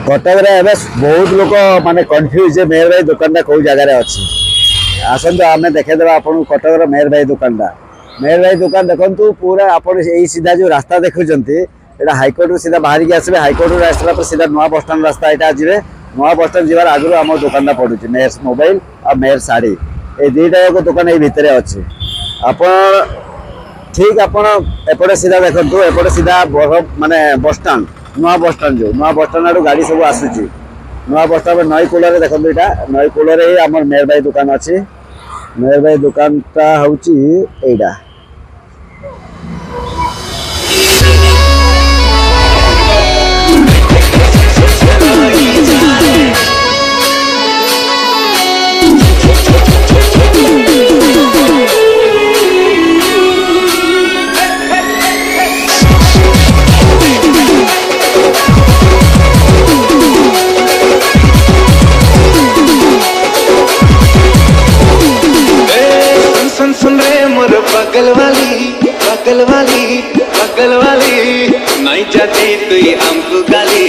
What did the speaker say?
कटक रे बहुत लोग माने कन्फ्यूज मेहर भाई दुकान कौ जगार अच्छी आसतु आम देखेदेवा आपको कटक मेहर भाई दुकान मेहर भाई दुकान देखु पूरा आप सीधा जो रास्ता देखुंत यहाँ हाइकोर्ट रू सीधा बाहर की आसवे हाइकोर्ट रू आसला सीधा नुआ बस स्टाण रास्ता यहाँ जी नुआ बस स्टाण जीवार आगु आम दुकान पड़ू मेहर मोबाइल और मेहर शाढ़ी ये दुईटा जाक दुकान ये भितर अच्छे आप ठीक आपटे सीधा देखो एपटे सीधा माने बस स्टाण नुआ बस स्टाण जो नुआ बस स्टाण आड़ गाड़ी सब आसूची नुआ बस स्टाण नई कूलर देखो यहाँ नई कूलर ही आम मेहर भाई दुकान अच्छी मेहर भाई दुकान टा हूँ यहीटा सुन रे मोर बगल वाली नहीं जाती तु हमको गाली